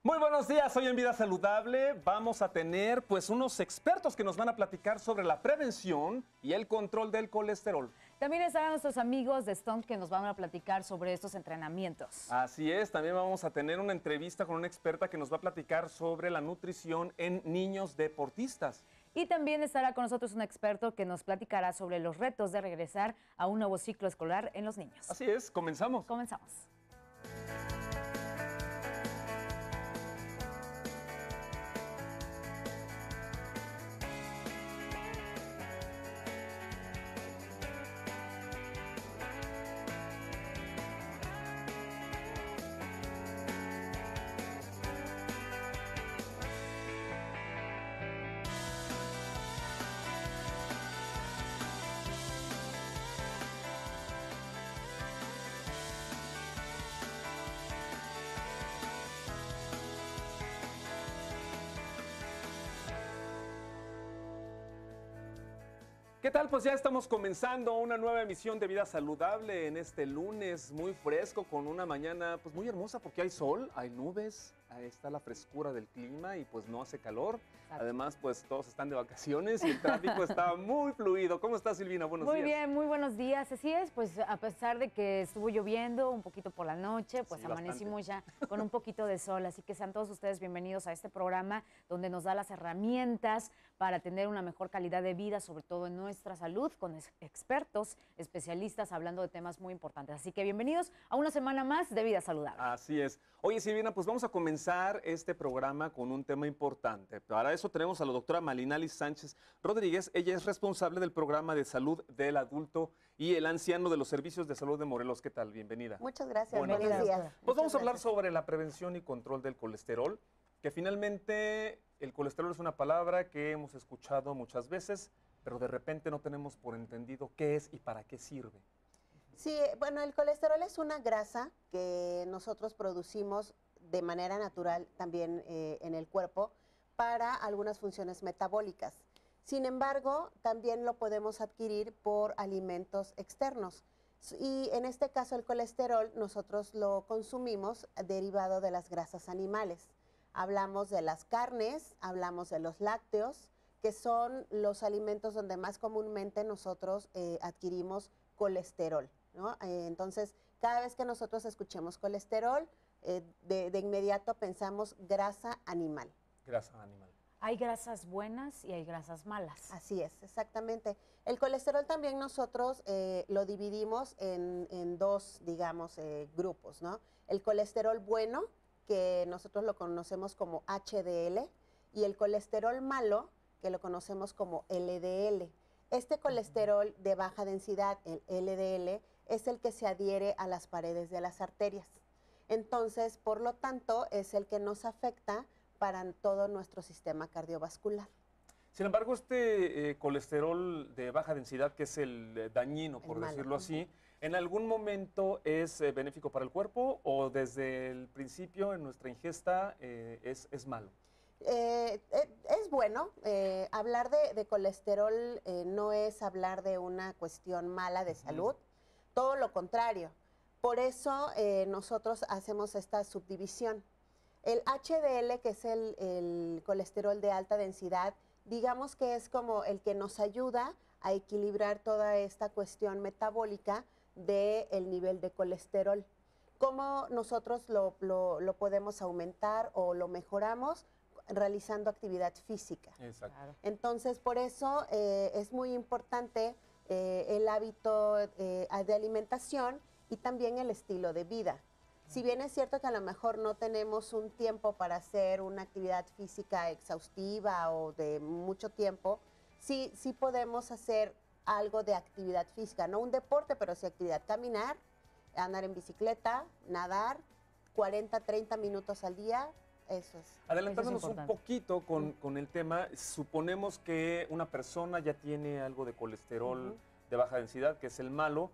Muy buenos días, hoy en Vida Saludable vamos a tener pues unos expertos que nos van a platicar sobre la prevención y el control del colesterol. También estarán nuestros amigos de Stone que nos van a platicar sobre estos entrenamientos. Así es, también vamos a tener una entrevista con una experta que nos va a platicar sobre la nutrición en niños deportistas. Y también estará con nosotros un experto que nos platicará sobre los retos de regresar a un nuevo ciclo escolar en los niños. Así es, comenzamos. Comenzamos. ¿Qué tal? Pues ya estamos comenzando una nueva emisión de Vida Saludable en este lunes muy fresco con una mañana pues muy hermosa porque hay sol, hay nubes, ahí está la frescura del clima y pues no hace calor. Exacto. Además pues todos están de vacaciones y el tráfico está muy fluido. ¿Cómo estás, Silvina? Buenos días. Muy bien, muy buenos días. Así es, pues a pesar de que estuvo lloviendo un poquito por la noche, pues Sí, amanecimos ya con un poquito de sol. Así que sean todos ustedes bienvenidos a este programa donde nos da las herramientas para tener una mejor calidad de vida, sobre todo en nuestra salud, con expertos, especialistas hablando de temas muy importantes. Así que bienvenidos a una semana más de Vida Saludable. Así es. Oye, Silvina, pues vamos a comenzar este programa con un tema importante. Para eso tenemos a la doctora Malinali Sánchez Rodríguez. Ella es responsable del programa de salud del adulto y el anciano de los servicios de salud de Morelos. ¿Qué tal? Bienvenida. Muchas gracias. Buenos Buenos días. días. Pues vamos a Muchas hablar gracias. sobre la prevención y control del colesterol, que finalmente el colesterol es una palabra que hemos escuchado muchas veces, pero de repente no tenemos por entendido qué es y para qué sirve. Sí, bueno, el colesterol es una grasa que nosotros producimos de manera natural también en el cuerpo para algunas funciones metabólicas. Sin embargo, también lo podemos adquirir por alimentos externos. Y en este caso el colesterol nosotros lo consumimos derivado de las grasas animales. Hablamos de las carnes, hablamos de los lácteos, que son los alimentos donde más comúnmente nosotros adquirimos colesterol, ¿no? Entonces, cada vez que nosotros escuchemos colesterol, de inmediato pensamos grasa animal. Grasa animal. Hay grasas buenas y hay grasas malas. Así es, exactamente. El colesterol también nosotros lo dividimos en dos, digamos, grupos, ¿no? El colesterol bueno, que nosotros lo conocemos como HDL, y el colesterol malo, que lo conocemos como LDL. Este colesterol de baja densidad, el LDL, es el que se adhiere a las paredes de las arterias. Entonces, por lo tanto, es el que nos afecta para todo nuestro sistema cardiovascular. Sin embargo, este colesterol de baja densidad, que es el dañino, por malo. decirlo así, ¿en algún momento es benéfico para el cuerpo o desde el principio en nuestra ingesta es malo? Es bueno, hablar de colesterol no es hablar de una cuestión mala de salud, todo lo contrario. Por eso nosotros hacemos esta subdivisión. El HDL, que es el colesterol de alta densidad, digamos que es como el que nos ayuda a equilibrar toda esta cuestión metabólica del nivel de colesterol. ¿Cómo nosotros lo podemos aumentar o lo mejoramos? Realizando actividad física. Exacto. Claro. Entonces, por eso es muy importante el hábito de alimentación y también el estilo de vida. Si bien es cierto que a lo mejor no tenemos un tiempo para hacer una actividad física exhaustiva o de mucho tiempo, sí podemos hacer algo de actividad física, no un deporte, pero sí actividad, caminar, andar en bicicleta, nadar, 40, 30 minutos al día. Eso es. Adelantándonos un importante. poquito con el tema, suponemos que una persona ya tiene algo de colesterol de baja densidad, que es el malo,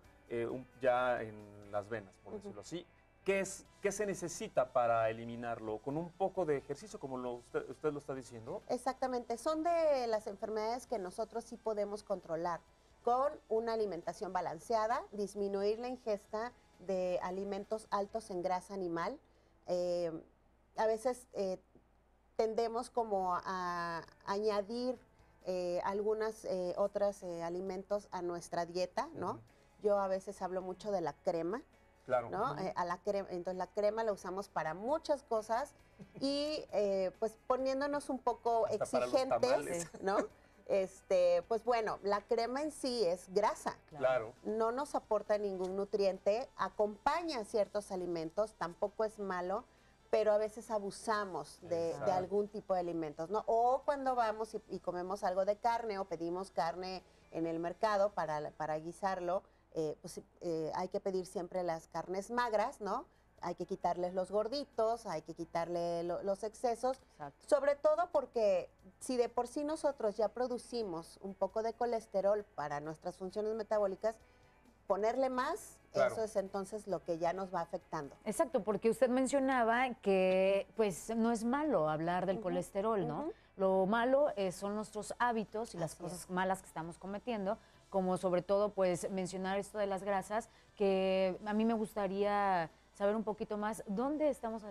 ya en las venas, por decirlo así. ¿Qué se necesita para eliminarlo? ¿Con un poco de ejercicio, como usted lo está diciendo? Exactamente, son de las enfermedades que nosotros sí podemos controlar con una alimentación balanceada, disminuir la ingesta de alimentos altos en grasa animal, a veces tendemos como a añadir algunas otras alimentos a nuestra dieta, ¿no? Yo a veces hablo mucho de la crema, Claro. ¿no? A la crema, entonces la crema la usamos para muchas cosas y pues poniéndonos un poco Hasta para los exigentes, tamales. ¿no? Pues bueno, la crema en sí es grasa. Claro. No nos aporta ningún nutriente, acompaña ciertos alimentos, tampoco es malo, pero a veces abusamos de Exacto. algún tipo de alimentos, ¿no? O cuando vamos y comemos algo de carne o pedimos carne en el mercado para guisarlo, hay que pedir siempre las carnes magras, ¿no? Hay que quitarles los gorditos, hay que quitarle los excesos, Exacto. sobre todo porque si de por sí nosotros ya producimos un poco de colesterol para nuestras funciones metabólicas, ponerle más, Claro. eso es entonces lo que ya nos va afectando. Exacto, porque usted mencionaba que pues no es malo hablar del Ujú, colesterol, ¿no? ujú. Lo malo son nuestros hábitos y las Así cosas es. malas que estamos cometiendo, como sobre todo pues mencionar esto de las grasas, que a mí me gustaría saber un poquito más dónde estamos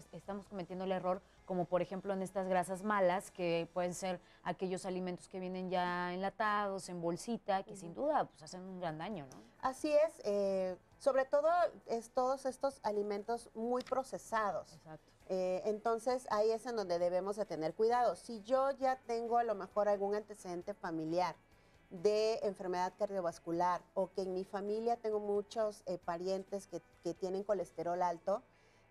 cometiendo el error, como por ejemplo en estas grasas malas, que pueden ser aquellos alimentos que vienen ya enlatados, en bolsita, que sin duda pues hacen un gran daño, ¿no? Así es, sobre todo todos estos alimentos muy procesados. Exacto. Entonces ahí es en donde debemos de tener cuidado. Si yo ya tengo a lo mejor algún antecedente familiar de enfermedad cardiovascular o que en mi familia tengo muchos parientes que tienen colesterol alto,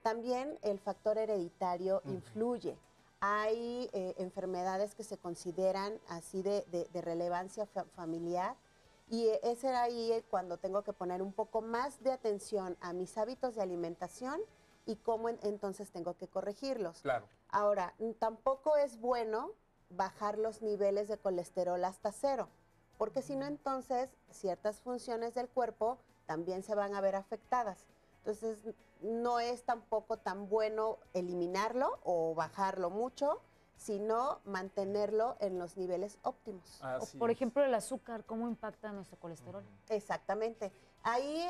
también el factor hereditario influye. Hay enfermedades que se consideran así de relevancia familiar y es ahí cuando tengo que poner un poco más de atención a mis hábitos de alimentación y cómo entonces tengo que corregirlos. Claro. Ahora, tampoco es bueno bajar los niveles de colesterol hasta cero, porque si no entonces ciertas funciones del cuerpo también se van a ver afectadas. Entonces no es tampoco tan bueno eliminarlo o bajarlo mucho, sino mantenerlo en los niveles óptimos. Así O, por es. ejemplo, el azúcar, ¿cómo impacta nuestro colesterol? Exactamente. Ahí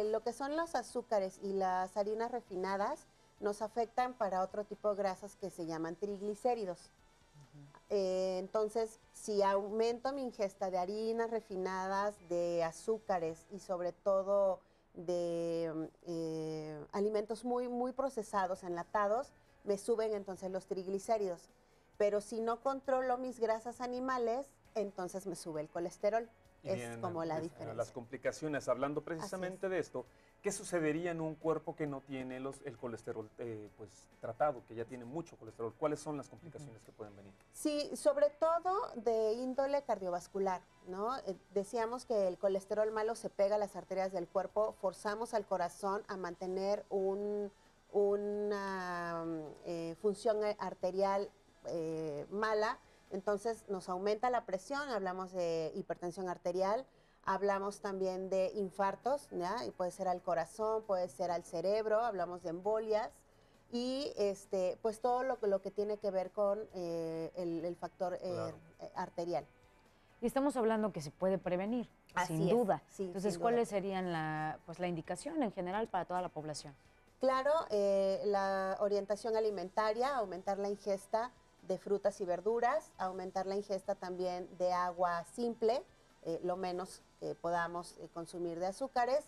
lo que son los azúcares y las harinas refinadas nos afectan para otro tipo de grasas que se llaman triglicéridos. Entonces, si aumento mi ingesta de harinas refinadas, de azúcares y sobre todo de alimentos muy, muy procesados, enlatados, me suben entonces los triglicéridos. Pero si no controlo mis grasas animales, entonces me sube el colesterol. Y Es vienen como la las diferencia. complicaciones. Hablando precisamente de esto, ¿qué sucedería en un cuerpo que no tiene el colesterol pues, tratado, que ya tiene mucho colesterol? ¿Cuáles son las complicaciones que pueden venir? Sí, sobre todo de índole cardiovascular, ¿no? Decíamos que el colesterol malo se pega a las arterias del cuerpo, forzamos al corazón a mantener una función arterial mala, entonces nos aumenta la presión, hablamos de hipertensión arterial, hablamos también de infartos, ¿ya? Y puede ser al corazón, puede ser al cerebro, hablamos de embolias y pues todo lo que tiene que ver con el factor Claro. arterial. Y estamos hablando que se puede prevenir, Así sin es, duda. sí, Entonces, sin ¿cuáles duda. serían la indicación en general para toda la población? Claro, la orientación alimentaria, aumentar la ingesta de frutas y verduras, aumentar la ingesta también de agua simple, lo menos que podamos consumir de azúcares,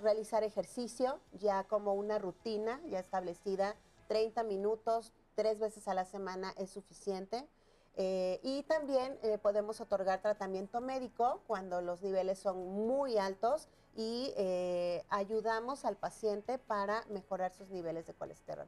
realizar ejercicio ya como una rutina ya establecida, 30 minutos, 3 veces a la semana es suficiente. Y también podemos otorgar tratamiento médico cuando los niveles son muy altos y ayudamos al paciente para mejorar sus niveles de colesterol.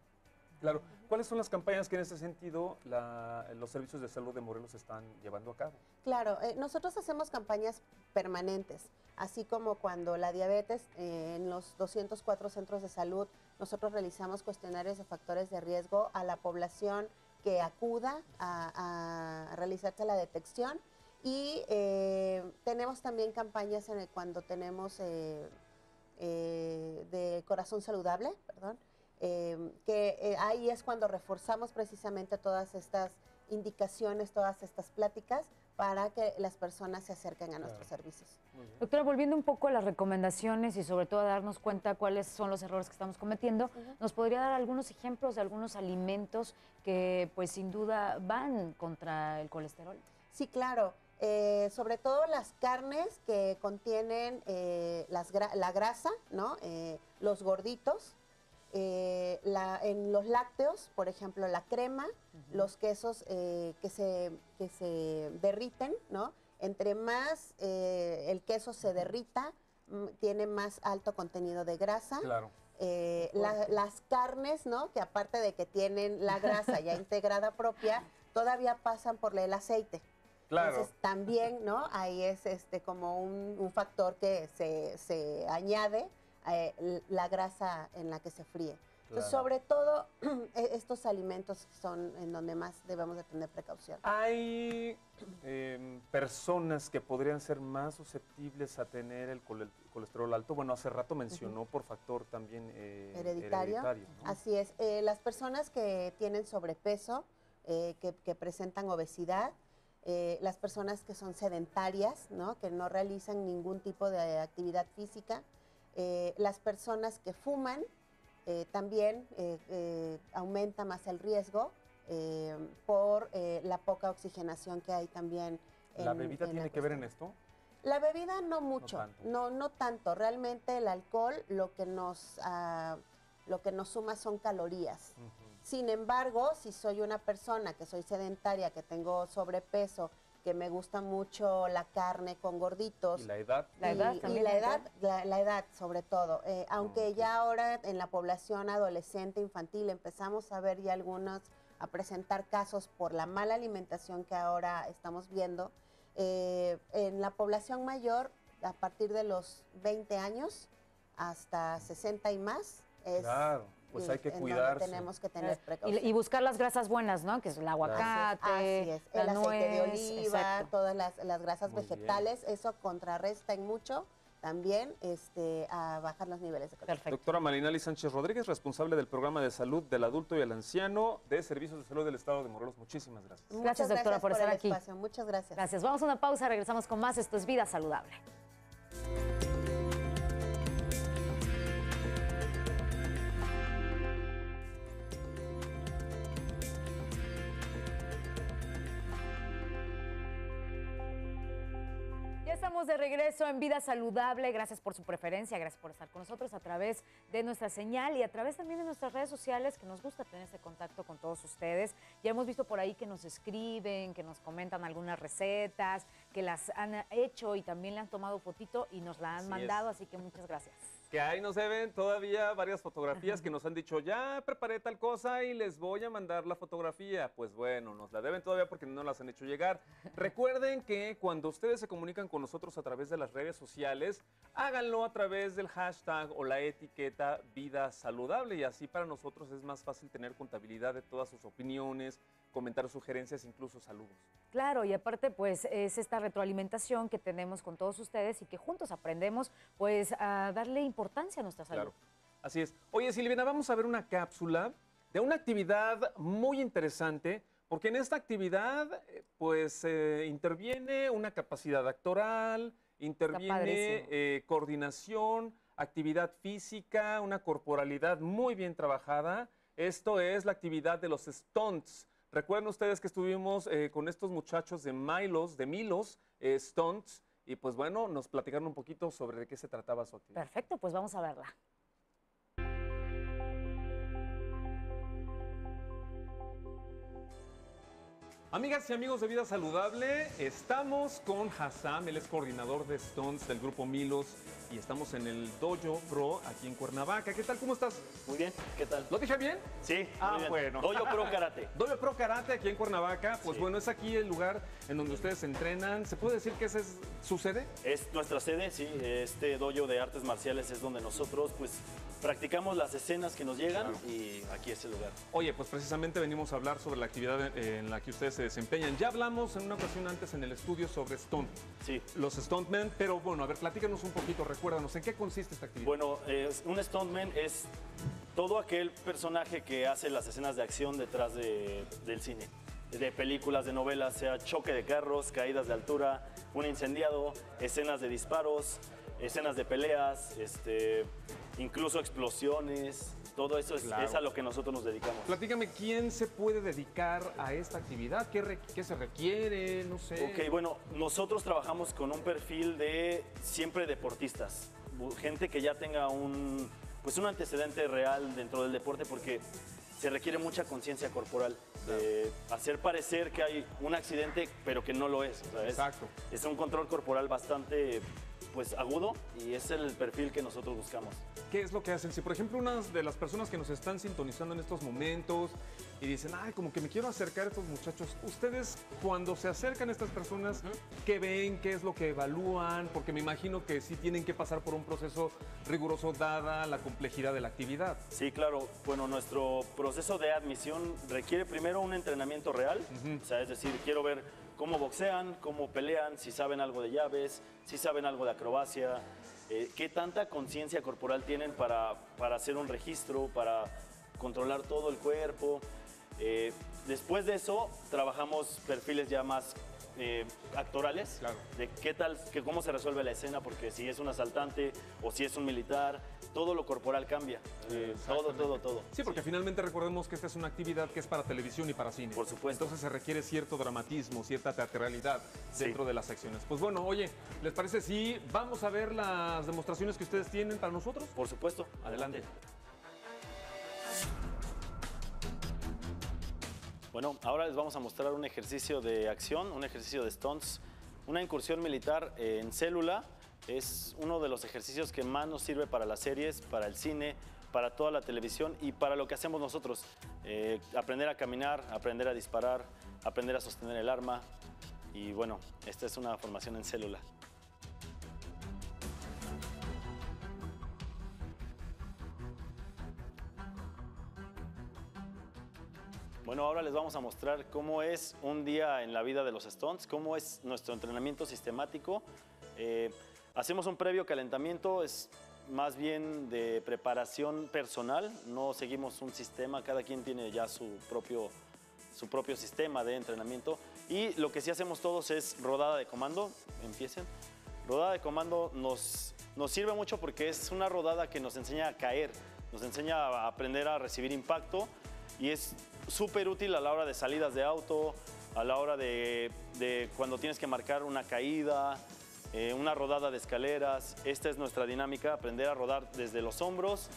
Claro. ¿Cuáles son las campañas que en ese sentido los servicios de salud de Morelos están llevando a cabo? Claro, nosotros hacemos campañas permanentes, así como cuando la diabetes en los 204 centros de salud, nosotros realizamos cuestionarios de factores de riesgo a la población que acuda a realizarse la detección y tenemos también campañas cuando tenemos de corazón saludable, perdón, ahí es cuando reforzamos precisamente todas estas indicaciones, todas estas pláticas para que las personas se acerquen a nuestros servicios. Doctora, volviendo un poco a las recomendaciones y sobre todo a darnos cuenta cuáles son los errores que estamos cometiendo, ¿nos podría dar algunos ejemplos de algunos alimentos que pues sin duda van contra el colesterol? Sí, claro. Sobre todo las carnes que contienen la grasa, ¿no? Los gorditos, en los lácteos, por ejemplo, la crema, los quesos que se derriten, ¿no? Entre más el queso se derrita, tiene más alto contenido de grasa. Claro. Las carnes, ¿no? Que aparte de que tienen la grasa ya integrada propia, todavía pasan por el aceite. Claro. Entonces también, ¿no? Ahí es como un factor que se añade la grasa en la que se fríe. Entonces, sobre todo, estos alimentos son en donde más debemos de tener precaución. Hay personas que podrían ser más susceptibles a tener el colesterol alto. Bueno, hace rato mencionó por factor también hereditario, ¿no? Así es. Las personas que tienen sobrepeso, que presentan obesidad, las personas que son sedentarias, ¿no? Que no realizan ningún tipo de actividad física, las personas que fuman, también aumenta más el riesgo por la poca oxigenación que hay también. ¿La bebida tiene que ver en esto? La bebida no mucho, no tanto. Realmente el alcohol lo que nos suma son calorías. Sin embargo, si soy una persona que soy sedentaria, que tengo sobrepeso, que me gusta mucho la carne con gorditos. ¿Y la edad? La edad sobre todo. Aunque ya ahora en la población adolescente, infantil, empezamos a ver ya a presentar casos por la mala alimentación que ahora estamos viendo. En la población mayor, a partir de los 20 años hasta 60 y más, claro. Pues hay que cuidarse. Tenemos que tener precaución. Y buscar las grasas buenas, ¿no? Que es el aguacate, así es. El aceite de oliva, exacto. todas las grasas vegetales, eso contrarresta en mucho también a bajar los niveles de colesterol. Perfecto. Doctora Marinali Sánchez Rodríguez, responsable del programa de salud del adulto y el anciano de Servicios de Salud del Estado de Morelos. Muchísimas gracias. Gracias, doctora, por estar aquí. Espacio. Muchas gracias. Gracias. Vamos a una pausa, regresamos con más. Esto es Vida Saludable. Estamos de regreso en Vida Saludable. Gracias por su preferencia, gracias por estar con nosotros a través de nuestra señal y a través también de nuestras redes sociales, que nos gusta tener este contacto con todos ustedes. Ya hemos visto por ahí que nos escriben, que nos comentan algunas recetas, que las han hecho y también le han tomado fotito y nos la han mandado, así que muchas gracias. Que ahí nos deben todavía varias fotografías que nos han dicho, ya preparé tal cosa y les voy a mandar la fotografía. Pues bueno, nos la deben todavía porque no las han hecho llegar. Recuerden que cuando ustedes se comunican con nosotros a través de las redes sociales, háganlo a través del hashtag o la etiqueta Vida Saludable y así para nosotros es más fácil tener contabilidad de todas sus opiniones, comentar sugerencias, incluso saludos. Claro, y aparte pues es esta retroalimentación que tenemos con todos ustedes y que juntos aprendemos pues a darle importancia a nuestra salud. Claro, así es. Oye, Silvina, vamos a ver una cápsula de una actividad muy interesante, porque en esta actividad pues interviene una capacidad actoral, interviene coordinación, actividad física, una corporalidad muy bien trabajada. Esto es la actividad de los stunts. Recuerden ustedes que estuvimos con estos muchachos de Milos Stunts y pues bueno, nos platicaron un poquito sobre de qué se trataba su actividad. Perfecto, pues vamos a verla. Amigas y amigos de Vida Saludable, estamos con Hassam, él es coordinador de Stunts del grupo Milos y estamos en el Dojo Pro aquí en Cuernavaca. ¿Qué tal? ¿Cómo estás? Muy bien, ¿qué tal? ¿Lo dije bien? Sí, Ah, muy bien. bueno. Dojo Pro Karate. Dojo Pro Karate aquí en Cuernavaca. Pues Sí. bueno, es aquí el lugar en donde ustedes entrenan. ¿Se puede decir que esa es su sede? Es nuestra sede, sí. Este dojo de artes marciales es donde nosotros pues practicamos las escenas que nos llegan y aquí es el lugar. Oye, pues precisamente venimos a hablar sobre la actividad en la que ustedes se desempeñan. Ya hablamos en una ocasión antes en el estudio sobre stunt. Sí. Los stuntmen, pero bueno, a ver, platícanos un poquito, recuérdanos, ¿en qué consiste esta actividad? Bueno, un stuntman es todo aquel personaje que hace las escenas de acción detrás del cine. de películas, de novelas, sea choque de carros, caídas de altura, un incendiado, escenas de disparos, escenas de peleas, incluso explosiones. Todo eso es a lo que nosotros nos dedicamos. Platícame, ¿quién se puede dedicar a esta actividad? ¿Qué se requiere? No sé. Ok, bueno, nosotros trabajamos con un perfil de siempre deportistas. Gente que ya tenga un antecedente real dentro del deporte, porque se requiere mucha conciencia corporal. De hacer parecer que hay un accidente, pero que no lo es. ¿Sabes? Exacto. Es un control corporal bastante agudo, y ese es el perfil que nosotros buscamos. ¿Qué es lo que hacen? Si, por ejemplo, una de las personas que nos están sintonizando en estos momentos y dicen, ay, como que me quiero acercar a estos muchachos, ustedes cuando se acercan a estas personas, ¿qué ven? ¿Qué es lo que evalúan? Porque me imagino que sí tienen que pasar por un proceso riguroso dada la complejidad de la actividad. Sí, claro. Bueno, nuestro proceso de admisión requiere primero un entrenamiento real. O sea, es decir, quiero ver cómo boxean, cómo pelean, si saben algo de llaves, si saben algo de acrobacia, qué tanta conciencia corporal tienen para hacer un registro, para controlar todo el cuerpo. Después de eso, trabajamos perfiles ya más actorales, Claro. de cómo se resuelve la escena, porque si es un asaltante o si es un militar, todo lo corporal cambia. Todo. Sí, porque finalmente recordemos que esta es una actividad que es para televisión y para cine. Por supuesto. Entonces se requiere cierto dramatismo, cierta teatralidad Sí. dentro de las secciones. Pues bueno, oye, ¿les parece si vamos a ver las demostraciones que ustedes tienen para nosotros? Por supuesto. Adelante. Bueno, ahora les vamos a mostrar un ejercicio de acción, un ejercicio de stunts. Una incursión militar en célula es uno de los ejercicios que más nos sirve para las series, para el cine, para toda la televisión y para lo que hacemos nosotros. Aprender a caminar, aprender a disparar, aprender a sostener el arma. Y bueno, esta es una formación en célula. Bueno, ahora les vamos a mostrar cómo es un día en la vida de los stunts, cómo es nuestro entrenamiento sistemático. Hacemos un previo calentamiento, es más bien de preparación personal, no seguimos un sistema, cada quien tiene ya su propio sistema de entrenamiento. Y lo que sí hacemos todos es rodada de comando, empiecen. Rodada de comando nos sirve mucho porque es una rodada que nos enseña a caer, nos enseña a aprender a recibir impacto y es súper útil a la hora de salidas de auto, a la hora de cuando tienes que marcar una caída, una rodada de escaleras. Esta es nuestra dinámica, aprender a rodar desde los hombros,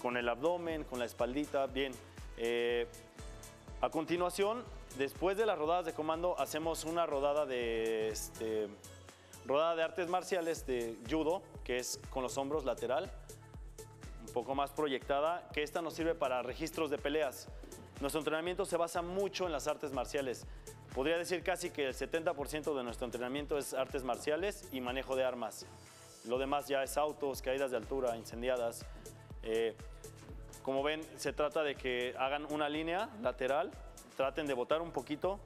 con el abdomen, con la espaldita, bien. A continuación, después de las rodadas de comando, hacemos una rodada de artes marciales de judo, que es con los hombros lateral, un poco más proyectada, que esta nos sirve para registros de peleas. Nuestro entrenamiento se basa mucho en las artes marciales. Podría decir casi que el 70% de nuestro entrenamiento es artes marciales y manejo de armas. Lo demás ya es autos, caídas de altura, incendiadas. Como ven, se trata de que hagan una línea lateral, traten de botar un poquito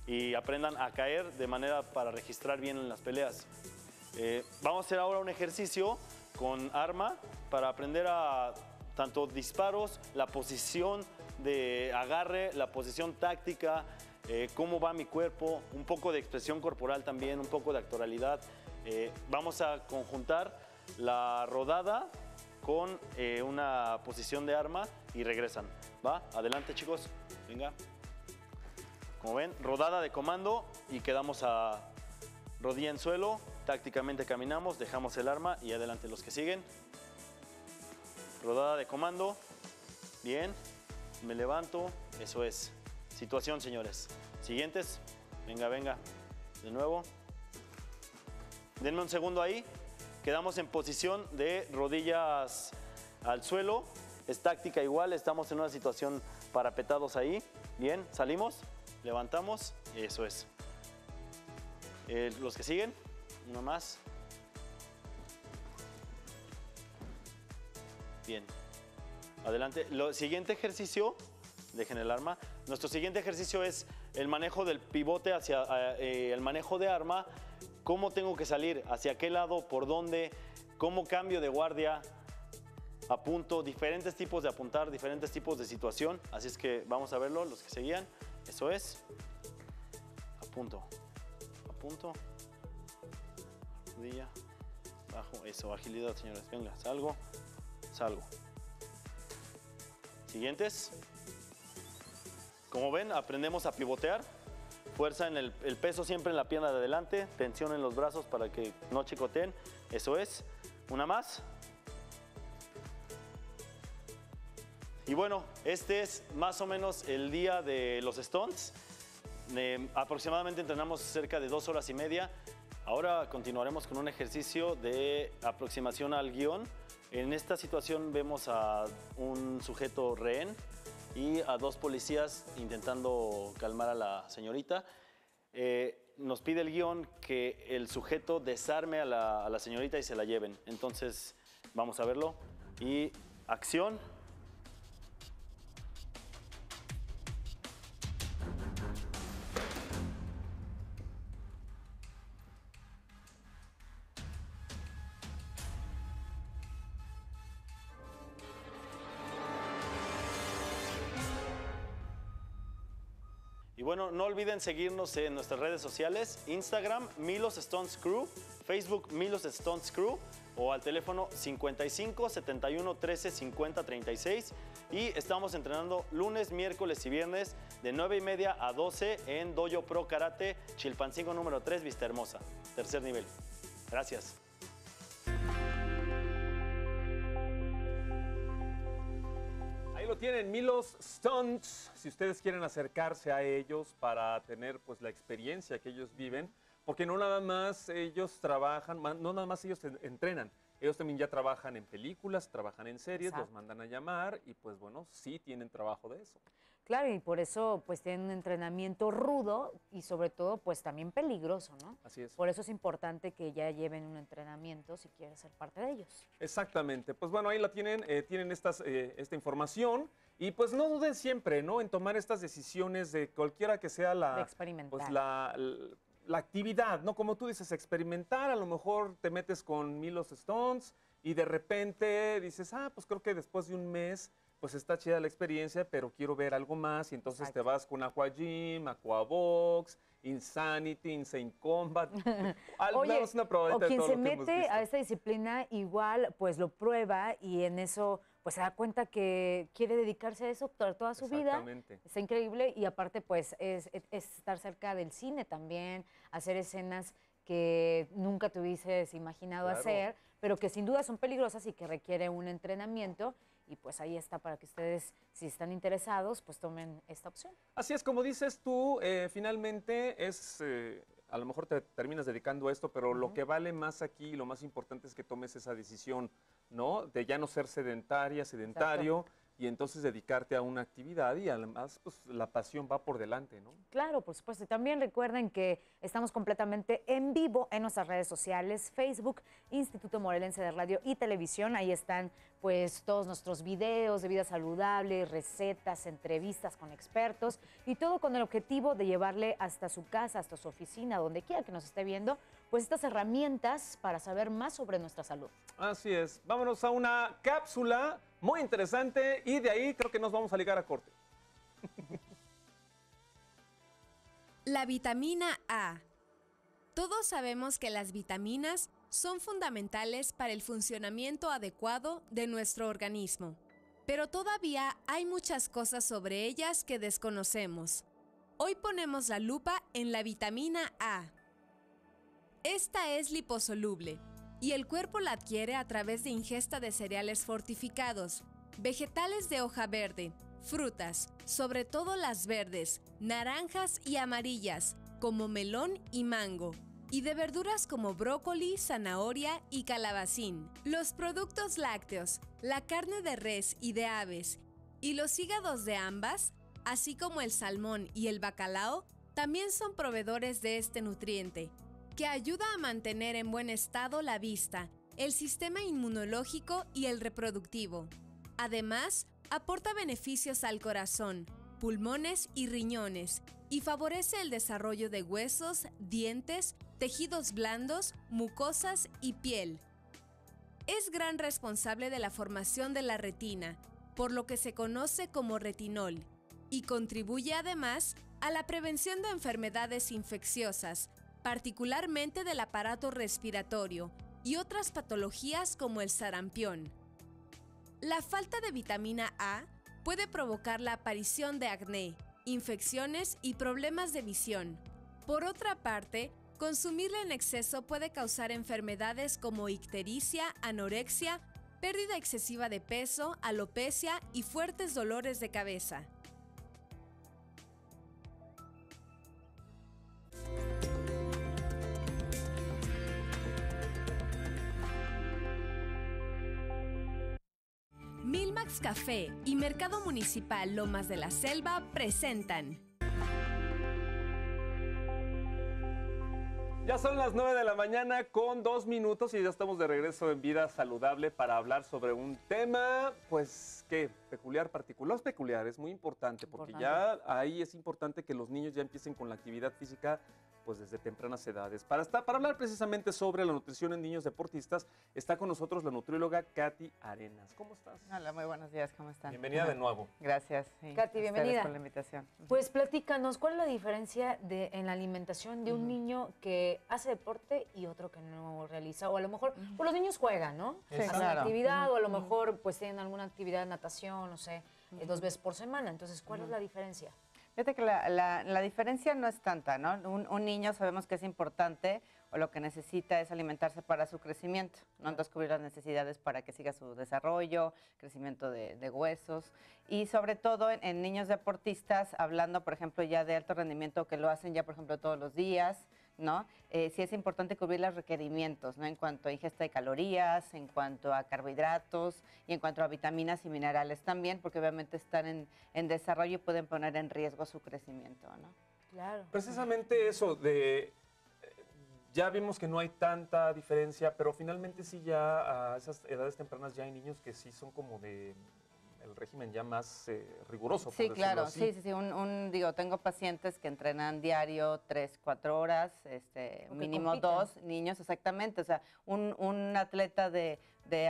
y aprendan a caer de manera para registrar bien en las peleas. Vamos a hacer ahora un ejercicio con arma para aprender a tanto disparos, la posición de agarre, la posición táctica, cómo va mi cuerpo, un poco de expresión corporal también, un poco de actoralidad. Vamos a conjuntar la rodada con una posición de arma y regresan. ¿Va? Adelante, chicos. Venga. Como ven, rodada de comando y quedamos a rodilla en suelo. Tácticamente caminamos, dejamos el arma y adelante los que siguen. Rodada de comando. Bien. Me levanto. Eso es. Situación, señores. Siguientes. Venga, venga. De nuevo. Denme un segundo ahí. Quedamos en posición de rodillas al suelo. Es táctica igual. Estamos en una situación parapetados ahí. Bien. Salimos. Levantamos. Eso es. Los que siguen. Uno más. Bien. Adelante. Lo siguiente ejercicio, dejen el arma. Nuestro siguiente ejercicio es el manejo del pivote hacia el manejo de arma. ¿Cómo tengo que salir? ¿Hacia qué lado? ¿Por dónde? ¿Cómo cambio de guardia? Apunto, diferentes tipos de apuntar, diferentes tipos de situación. Así es que vamos a verlo, los que seguían. Eso es. Apunto. Rodilla. Bajo. Eso, agilidad, señores. Venga, salgo. Siguientes. Como ven, aprendemos a pivotear. Fuerza en el peso siempre en la pierna de adelante. Tensión en los brazos para que no chicoteen. Eso es. Una más. Y bueno, este es más o menos el día de los stunts. Aproximadamente entrenamos cerca de 2 horas y media. Ahora continuaremos con un ejercicio de aproximación al guión. En esta situación vemos a un sujeto rehén y a 2 policías intentando calmar a la señorita. Nos pide el guión que el sujeto desarme a la señorita y se la lleven. Entonces, vamos a verlo. Y acción. Y bueno, no olviden seguirnos en nuestras redes sociales, Instagram, Milos Stunts Crew, Facebook, Milos Stunts Crew, o al teléfono 55 71 13 50 36. Y estamos entrenando lunes, miércoles y viernes de 9:30 a 12 en Dojo Pro Karate, Chilpancingo número 3, Vista Hermosa, tercer nivel. Gracias. Ahí lo tienen, Milos Stunts. Si ustedes quieren acercarse a ellos para tener pues la experiencia que ellos viven, porque no nada más ellos trabajan, no nada más ellos entrenan, ellos también ya trabajan en películas, trabajan en series, Exacto. los mandan a llamar y pues bueno, sí tienen trabajo de eso. Claro, y por eso pues tienen un entrenamiento rudo y sobre todo pues también peligroso, ¿no? Así es. Por eso es importante que ya lleven un entrenamiento si quieres ser parte de ellos. Exactamente. Pues bueno, ahí la tienen, tienen esta información y pues no duden siempre, ¿no? En tomar estas decisiones de cualquiera que sea De experimentar. pues la actividad, ¿no? Como tú dices, experimentar, a lo mejor te metes con Milos Stunts y de repente dices, pues creo que después de un mes, pues está chida la experiencia, pero quiero ver algo más y entonces Exacto. te vas con Aqua Gym, Aqua Box, Insanity, Insane Combat. Oye, Es una o probadita de quien todo se lo que hemos mete visto. a esta disciplina igual pues lo prueba y en eso pues se da cuenta que quiere dedicarse a eso toda su vida. Exactamente. Está increíble y aparte pues es estar cerca del cine también, hacer escenas que nunca te hubieses imaginado Claro. hacer, pero que sin duda son peligrosas y que requiere un entrenamiento. Y pues ahí está para que ustedes, si están interesados, pues tomen esta opción. Así es, como dices tú, finalmente a lo mejor te terminas dedicando a esto, pero lo que vale más aquí, lo más importante es que tomes esa decisión, ¿no? De ya no ser sedentario, y entonces dedicarte a una actividad y además pues la pasión va por delante, ¿no? Claro, por supuesto. Y también recuerden que estamos completamente en vivo en nuestras redes sociales, Facebook, Instituto Morelense de Radio y Televisión. Ahí están pues todos nuestros videos de vida saludable, recetas, entrevistas con expertos y todo con el objetivo de llevarle hasta su casa, hasta su oficina, donde quiera que nos esté viendo, pues estas herramientas para saber más sobre nuestra salud. Así es. Vámonos a una cápsula muy interesante y de ahí creo que nos vamos a ligar a corte. La vitamina A. Todos sabemos que las vitaminas son fundamentales para el funcionamiento adecuado de nuestro organismo, pero todavía hay muchas cosas sobre ellas que desconocemos. Hoy ponemos la lupa en la vitamina A. Esta es liposoluble y el cuerpo la adquiere a través de ingesta de cereales fortificados, vegetales de hoja verde, frutas, sobre todo las verdes, naranjas y amarillas, como melón y mango, y de verduras como brócoli, zanahoria y calabacín. Los productos lácteos, la carne de res y de aves, y los hígados de ambas, así como el salmón y el bacalao, también son proveedores de este nutriente, que ayuda a mantener en buen estado la vista, el sistema inmunológico y el reproductivo. Además, aporta beneficios al corazón, pulmones y riñones, y favorece el desarrollo de huesos, dientes, tejidos blandos, mucosas y piel. Es gran responsable de la formación de la retina, por lo que se conoce como retinol, y contribuye además a la prevención de enfermedades infecciosas, particularmente del aparato respiratorio y otras patologías como el sarampión. La falta de vitamina A puede provocar la aparición de acné, infecciones y problemas de visión. Por otra parte, consumirla en exceso puede causar enfermedades como ictericia, anorexia, pérdida excesiva de peso, alopecia y fuertes dolores de cabeza. Milmax Café y Mercado Municipal Lomas de la Selva presentan. Ya son las 9 de la mañana con 2 minutos y ya estamos de regreso en Vida Saludable para hablar sobre un tema, pues, ¿qué? Peculiar, particular. Es peculiar, es muy importante porque ya ahí es importante que los niños ya empiecen con la actividad física pues desde tempranas edades. Para hablar precisamente sobre la nutrición en niños deportistas, está con nosotros la nutrióloga Katy Arenas. ¿Cómo estás? Hola, muy buenos días, ¿cómo están? Bienvenida de nuevo. Gracias. Sí, Katy, a bienvenida. ustedes por la invitación. Pues platícanos, ¿cuál es la diferencia en la alimentación de un niño que hace deporte y otro que no realiza? O a lo mejor, pues los niños juegan, ¿no? Sí, Hacen claro. actividad o a lo mejor pues tienen alguna actividad de natación, no sé, 2 veces por semana. Entonces, ¿cuál es la diferencia? Fíjate que la diferencia no es tanta, ¿no? Un niño sabemos que es importante o lo que necesita es alimentarse para su crecimiento, ¿no? Entonces cubrir las necesidades para que siga su desarrollo, crecimiento de huesos y sobre todo en niños deportistas, hablando por ejemplo ya de alto rendimiento que lo hacen ya por ejemplo todos los días, ¿no? Sí es importante cubrir los requerimientos, ¿no? En cuanto a ingesta de calorías, en cuanto a carbohidratos y en cuanto a vitaminas y minerales también, porque obviamente están en desarrollo y pueden poner en riesgo su crecimiento, ¿no? Claro. Precisamente eso de... Ya vimos que no hay tanta diferencia, pero finalmente sí ya a esas edades tempranas ya hay niños que sí son como de el régimen ya más riguroso. Sí, por claro, decirlo sí. Digo, tengo pacientes que entrenan diario 3, 4 horas, mínimo compiten. 2 niños, exactamente. O sea, un atleta de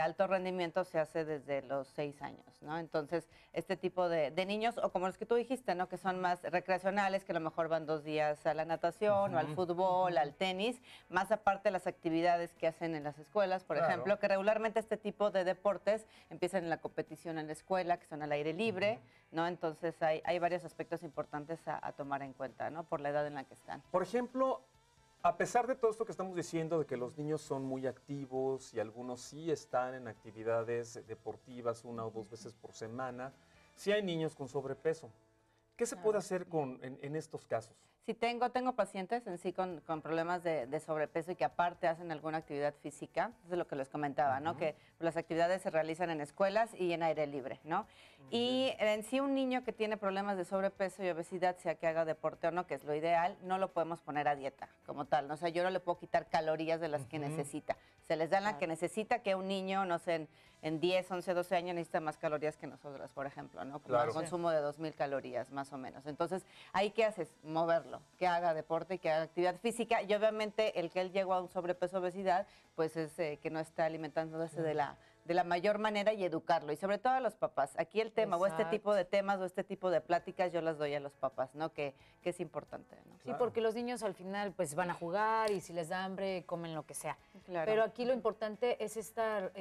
alto rendimiento se hace desde los 6 años, ¿no? Entonces, este tipo de niños, o como los que tú dijiste, ¿no? Que son más recreacionales, que a lo mejor van 2 días a la natación o al fútbol, al tenis, más aparte las actividades que hacen en las escuelas, por ejemplo, que regularmente este tipo de deportes empiezan en la competición en la escuela, que son al aire libre, ¿no? Entonces, hay varios aspectos importantes a tomar en cuenta, ¿no? Por la edad en la que están. Por ejemplo, a pesar de todo esto que estamos diciendo, de que los niños son muy activos y algunos sí están en actividades deportivas 1 o 2 veces por semana, sí hay niños con sobrepeso. ¿Qué se puede hacer en estos casos? Sí, tengo pacientes en sí con problemas de sobrepeso y que aparte hacen alguna actividad física, eso es lo que les comentaba, ¿no? Que las actividades se realizan en escuelas y en aire libre, ¿no? Y en sí un niño que tiene problemas de sobrepeso y obesidad, sea que haga deporte o no, que es lo ideal, no lo podemos poner a dieta como tal, ¿no? O sea, yo no le puedo quitar calorías de las que necesita. Se les da la que necesita, que un niño, no sé, en 10, 11, 12 años necesita más calorías que nosotras, por ejemplo, ¿no? Como un consumo de 2,000 calorías, más o menos. Entonces, ¿ahí qué haces? Moverlo, que haga deporte y que haga actividad física. Y obviamente el que él llegó a un sobrepeso obesidad, pues es que no está alimentándose de la mayor manera y educarlo. Y sobre todo a los papás. Aquí el tema, o este tipo de temas, o este tipo de pláticas, yo las doy a los papás, ¿no? Que es importante, ¿no? Sí, porque los niños al final pues van a jugar y si les da hambre comen lo que sea. Claro. Pero aquí lo importante es estar,